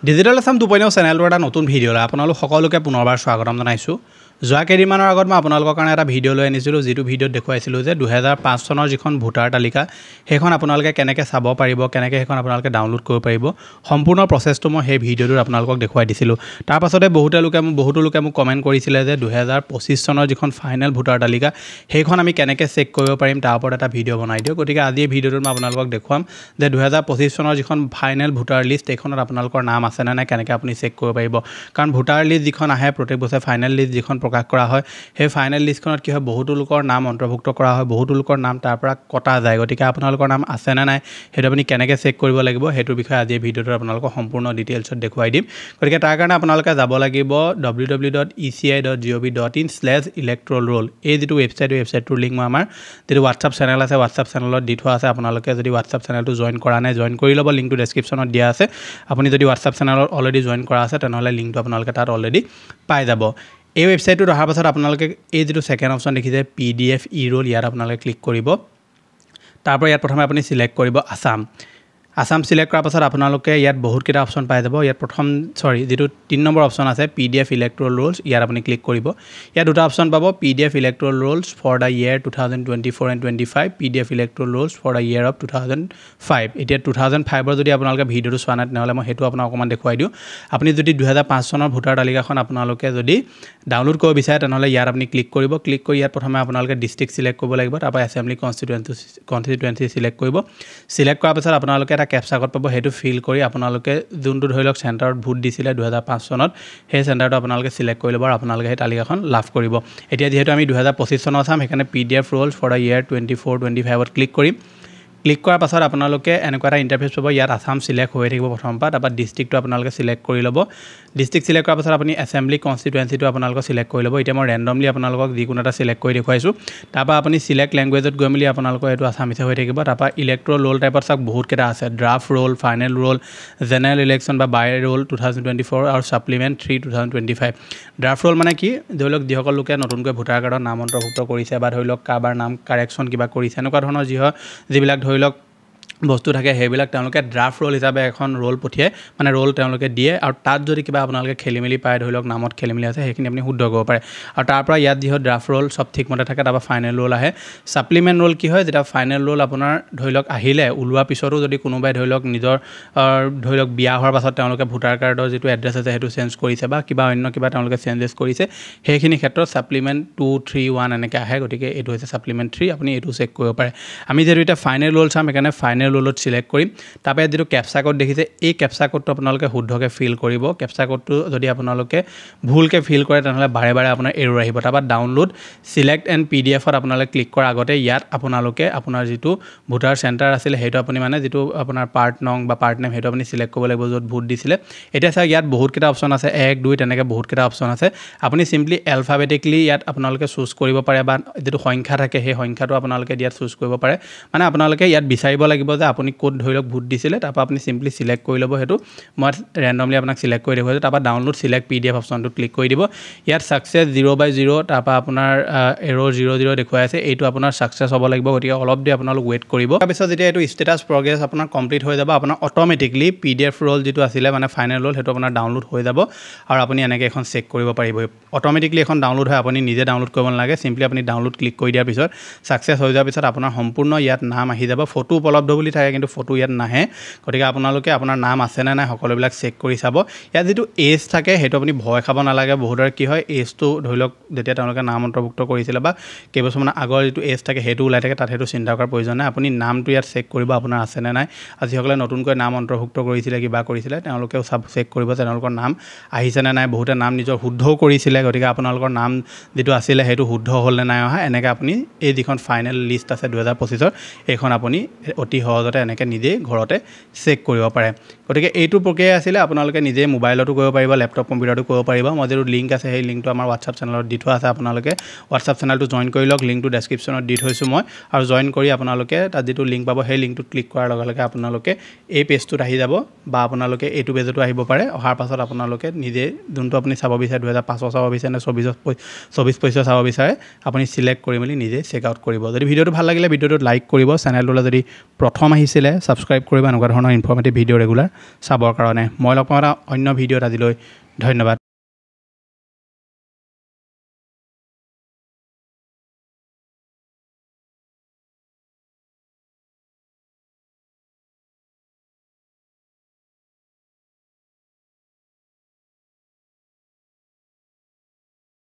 Digital Assam 2.0 চেনেলটোৰ এটা নতুন ভিডিঅ'লৈ আপোনালোক সকলোকে পুনৰবাৰ স্বাগতম জনাইছোঁ। যোৱা কেইদিনমানৰ আগত মই আপোনালোকৰ কাৰণে এটা ভিডিঅ' লৈ আনিছিলোঁ, যিটো ভিডিঅ'ত দেখুৱাইছিলোঁ যে 2005 চনৰ যিখন ভোটাৰ তালিকা সেইখন আপোনালোকে কেনেকৈ চাব পাৰিব, কেনেকৈ সেইখন আপোনালোকে ডাউনলোড কৰিব পাৰিব, সম্পূৰ্ণ প্ৰচেছটো মই সেই ভিডিঅ'টোত আপোনালোকক দেখুৱাই দিছিলোঁ। তাৰ পাছতে বহুতো লোকে মোক কমেণ্ট কৰিছিলে যে 2025 চনৰ যিখন ফাইনেল ভোটাৰ তালিকা সেইখন আমি কেনেকৈ চেক কৰিব পাৰিম, তাৰ ওপৰত এটা ভিডিঅ' বনাই দিওঁ। গতিকে আজি এই ভিডিঅ'টোত মই আপোনালোকক দেখুৱাম যে 2025 চনৰ যিখন ফাইনেল ভোটাৰ লিষ্ট এইখনত আপোনালোকৰ নাম আছে নে নাই, কেনেকৈ আপুনি চেক কৰিব পাৰিব। কাৰণ ভোটাৰ লিষ্ট যিখন আহে প্ৰত্যেক বছৰে ফাইনেল লিষ্ট যিখন প্ৰকাশ কৰা হয়, সেই ফাইনেল লিষ্টখনত কি হয়, বহুতো লোকৰ নাম অন্তৰ্ভুক্ত কৰা হয়, বহুতো লোকৰ নাম তাৰ পৰা কটা যায়। গতিকে আপোনালোকৰ নাম আছে নে নাই সেইটো আপুনি কেনেকৈ চেক কৰিব লাগিব, সেইটোৰ বিষয়ে আজি এই ভিডিঅ'টোত আপোনালোকক সম্পূৰ্ণ ডিটেইলছত দেখুৱাই দিম। গতিকে তাৰ কাৰণে আপোনালোকে যাব লাগিব www.eci.gov.in/electoral এই যিটো ৱেবছাইটটোৰ লিংক মই আমাৰ যিটো হোৱাটছআপ চেনেল আছে, হোৱাটছআপ চেনেলত দি থোৱা আছে। আপোনালোকে যদি হোৱাটছআপ চেনেলটো জইন কৰা নাই, জইন কৰি ল'ব, লিংকটো ডেছক্ৰিপশ্যনত দিয়া আছে। আপুনি যদি হোৱাটছআপ চেনেলত অলৰেডি জইন কৰা আছে তেনেহ'লে লিংকটো আপোনালোকে তাত অলৰেডি পাই যাব। এই ৱেবছাইটটোত অহাৰ পাছত আপোনালোকে এই যিটো ছেকেণ্ড অপশ্যন দেখিছে PDF ই-ৰোল, ইয়াত আপোনালোকে ক্লিক কৰিব। তাৰপৰা ইয়াত প্ৰথমে আপুনি চিলেক্ট কৰিব আসাম চিলেক্ট কৰাৰ পাছত আপোনালোকে ইয়াত বহুতকেইটা অপশ্যন পাই যাব। ইয়াত যিটো 3 নম্বৰ অপশ্যন আছে PDF ইলেক্ট্ৰল ৰোলছ, ইয়াত আপুনি ক্লিক কৰিব। ইয়াত দুটা অপশ্যন পাব, PDF electoral rolls for the year 2024 and 25, PDF electoral rolls for the year of 2005। এতিয়া 2005ৰ যদি আপোনালোকে ভিডিঅ'টো চোৱা নাই তেনেহ'লে মই সেইটো আপোনাক অকণমান দেখুৱাই দিওঁ। আপুনি যদি 2005 চনৰ ভোটাৰ তালিকাখন আপোনালোকে যদি ডাউনলোড কৰিব বিচাৰে তেনেহ'লে ইয়াত আপুনি ক্লিক কৰিব। ক্লিক কৰি ইয়াত প্ৰথমে আপোনালোকে ডিষ্ট্ৰিক্ট চিলেক্ট কৰিব লাগিব, তাৰপৰা এছেম্বলি কনষ্টিটুৱেঞ্চি চিলেক্ট কৰিব। চিলেক্ট কৰাৰ পাছত আপোনালোকে এটা কেপচা কোড পাব, সেইটো ফিল কৰি আপোনালোকে যোনটো ধৰি লওক চেণ্টাৰত ভোট দিছিলে 2005 চনত, সেই চেণ্টাৰটো আপোনালোকে চিলেক্ট কৰি ল'ব আৰু আপোনালোকে সেই তালিকাখন লাভ কৰিব। এতিয়া যিহেতু আমি 2025 চনত চাম, সেইকাৰণে PDF rolls for the year 24-25ত ক্লিক কৰিম। ক্লিক কৰাৰ পাছত আপোনালোকে এনেকুৱা এটা ইণ্টাৰফেচ পাব। ইয়াত আসাম চিলেক্ট হৈ থাকিব প্ৰথমৰ পৰা, তাৰপৰা ডিষ্ট্ৰিক্টটো আপোনালোকে চিলেক্ট কৰি ল'ব। ডিষ্ট্ৰিক্ট চিলেক্ট কৰাৰ পাছত আপুনি এছেম্বলি কনষ্টিটুৱেঞ্চিটো আপোনালোকে চিলেক্ট কৰি ল'ব। এতিয়া মই ৰেণ্ডমলি আপোনালোকক যিকোনো এটা চিলেক্ট কৰি দেখুৱাইছোঁ। তাৰপৰা আপুনি চিলেক্ট লেংগুৱেজত গৈ মেলি আপোনালোকৰ এইটো আসামিছে হৈ থাকিব। তাৰপৰা ইলেক্ট্ৰল ৰোল টাইপত চাওক বহুতকেইটা আছে, draft roll, final roll, general election বা বাই ৰোল 2024 আৰু ছাপ্লিমেণ্ট 3 2025। ড্ৰাফ্ট ৰোল মানে কি, ধৰি লওক যিসকল লোকে নতুনকৈ ভোটাৰ কাৰ্ডত নাম অন্তৰ্ভুক্ত কৰিছে বা ধৰি লওক কাৰোবাৰ নাম কাৰেকশ্যন কিবা কৰিছে, এনেকুৱা ধৰণৰ যিবিলাক ধৰি লওক বস্তু থাকে, সেইবিলাক তেওঁলোকে ড্ৰাফ্ট ৰোল হিচাপে এখন ৰোল পঠিয়াই, মানে ৰোল তেওঁলোকে দিয়ে। আৰু তাত যদি কিবা আপোনালোকে খেলি মেলি পায়, ধৰি লওক নামত খেলি মেলি আছে, সেইখিনি আপুনি শুদ্ধ কৰিব পাৰে। আৰু তাৰ পৰা ইয়াত যিহেতু ড্ৰাফ্ট ৰোল চব ঠিকমতে থাকে, তাৰপৰা ফাইনেল ৰোল আহে। ছাপ্লিমেণ্ট ৰোল কি হয়, যেতিয়া ফাইনেল ৰোল আপোনাৰ ধৰি লওক আহিলে, ওলোৱাৰ পিছতো যদি কোনোবাই ধৰি লওক নিজৰ ধৰি লওক বিয়া হোৱাৰ পাছত তেওঁলোকে ভোটাৰ কাৰ্ডৰ যিটো এড্ৰেছ আছে সেইটো চেঞ্জ কৰিছে বা অন্য কিবা তেওঁলোকে চেঞ্জেছ কৰিছে, সেইখিনি ক্ষেত্ৰত ছাপ্লিমেণ্ট 2, 3, 1 এনেকৈ আহে। গতিকে এইটো হৈছে ছাপ্লিমেণ্ট 3, আপুনি এইটো চেক কৰিব পাৰে। আমি যিহেতু এতিয়া ফাইনেল ৰোল চাম, সেইকাৰণে ফাইনেল ৰোলত চিলেক্ট কৰিম। তাৰপৰা যিটো কেপচা কোড দেখিছে, এই কেপচা কোডটো আপোনালোকে শুদ্ধকৈ ফিল কৰিব। কেপচা কোডটো যদি আপোনালোকে ভুলকৈ ফিল কৰে তেনেহ'লে বাৰে বাৰে আপোনাৰ এৰৰ আহিব। তাৰপৰা ডাউনলোড চিলেক্ট এণ্ড PDFত আপোনালোকে ক্লিক কৰাৰ আগতে ইয়াত আপোনালোকে আপোনাৰ যিটো ভোটাৰ চেণ্টাৰ আছিলে সেইটো আপুনি মানে যিটো আপোনাৰ পাৰ্ট নং বা পাৰ্ট নেম সেইটো আপুনি চিলেক্ট কৰিব লাগিব, য'ত ভোট দিছিলে। এতিয়া চাওক ইয়াত বহুতকেইটা অপশ্যন আছে, 1, 2 তেনেকৈ বহুতকেইটা অপশ্যন আছে। আপুনি চিম্পলি এলফাবেটিকলি ইয়াত আপোনালোকে চুজ কৰিব পাৰে, বা যিটো সংখ্যা থাকে সেই সংখ্যাটো আপোনালোকে ইয়াত চুজ কৰিব পাৰে। মানে আপোনালোকে ইয়াত বিচাৰিব লাগিব যে আপুনি ক'ত ধৰি লওক ভোট দিছিলে, তাৰপৰা আপুনি চিম্পলি চিলেক্ট কৰি ল'ব। সেইটো মই ৰেণ্ডমলি আপোনাক চিলেক্ট কৰি দেখুৱাইছোঁ। তাৰপৰা ডাউনলোড চিলেক্ট PDF অপশ্যনটো ক্লিক কৰি দিব। ইয়াত ছাকচেছ 0/0, তাৰপৰা আপোনাৰ এৰ'ৰ 0/0 দেখুৱাই আছে, এইটো আপোনাৰ ছাকচেছ হ'ব লাগিব। গতিকে অলপ দেৰি আপোনালোক ৱেইট কৰিব। তাৰপিছত যেতিয়া এইটো ষ্টেটাছ প্ৰগ্ৰেছ আপোনাৰ কমপ্লিট হৈ যাব, আপোনাৰ অট'মেটিকলি PDF ৰোল যিটো আছিলে মানে ফাইনেল ৰোল, সেইটো আপোনাৰ ডাউনলোড হৈ যাব আৰু আপুনি এনেকৈ এখন চেক কৰিব পাৰিব। অট'মেটিকলি এখন ডাউনলোড হয়, আপুনি নিজে ডাউনলোড কৰিব নালাগে। চিম্পলি আপুনি ডাউনলোড ক্লিক কৰি দিয়াৰ পিছত ছাকচেছ হৈ যোৱাৰ পিছত আপোনাৰ সম্পূৰ্ণ ইয়াত নাম আহি যাব। ফটো উপলব্ধ বুলি থাকে, কিন্তু ফটো ইয়াত নাহে। গতিকে আপোনালোকে আপোনাৰ নাম আছে নে নাই সকলোবিলাক চেক কৰি চাব। ইয়াত যিটো এজ থাকে সেইটো আপুনি ভয় খাব নালাগে। বহুতৰে কি হয়, এজটো ধৰি লওক যেতিয়া তেওঁলোকে নাম অন্তৰ্ভুক্ত কৰিছিলে বা কেইবছৰমান আগৰ যিটো এজ থাকে সেইটো ওলাই থাকে, তাত সেইটো চিন্তা কৰাৰ প্ৰয়োজন নাই। আপুনি নামটো ইয়াত চেক কৰিব আপোনাৰ আছে নে নাই। আৰু যিসকলে নতুনকৈ নাম অন্তৰ্ভুক্ত কৰিছিলে কিবা কৰিছিলে তেওঁলোকেও চেক কৰিব তেওঁলোকৰ নাম আহিছে নে নাই। বহুতে নাম নিজৰ শুদ্ধও কৰিছিলে, গতিকে আপোনালোকৰ নাম যিটো আছিলে সেইটো শুদ্ধ হ'ল নে নাই অহা। এনেকৈ আপুনি এই যিখন ফাইনেল লিষ্ট আছে 2025ৰ, এইখন আপুনি অতি সহজতে এনেকৈ নিজেই ঘৰতে চেক কৰিব পাৰে। গতিকে এইটো প্ৰক্ৰিয়া আছিলে, আপোনালোকে নিজে মোবাইলতো কৰিব পাৰিব, লেপটপ কম্পিউটাৰতো কৰিব পাৰিব। মই যিটো লিংক আছে সেই লিংকটো আমাৰ হোৱাটছআপ চেনেলত দি থোৱা আছে, আপোনালোকে হোৱাটছআপ চেনেলটো জইন কৰি লওক। লিংকটো ডেছক্ৰিপশ্যনত দি থৈছোঁ মই, আৰু জইন কৰি আপোনালোকে তাত যিটো লিংক পাব সেই লিংকটোত ক্লিক কৰাৰ লগে লগে আপোনালোকে এই পেজটোত আহি যাব, বা আপোনালোকে এইটো পেজতো আহিব পাৰে। অহাৰ পাছত আপোনালোকে নিজে যোনটো আপুনি চাব বিচাৰে, 2005 চাব বিচাৰে নে 24-25 চাব বিচাৰে, আপুনি চিলেক্ট কৰি মেলি নিজে চেক আউট কৰিব। যদি ভিডিঅ'টো ভাল লাগিলে ভিডিঅ'টোত লাইক কৰিব। চেনেলটোলৈ যদি প্ৰথম প্ৰথম আহিছিলে ছাবস্ক্ৰাইব কৰিবা এনেকুৱা ধৰণৰ ইনফৰ্মেটিভ ভিডিঅ' ৰেগুলাৰ চাবৰ কাৰণে মই লগ পাম এটা অন্য ভিডিঅ'ত আজিলৈ ধন্যবাদ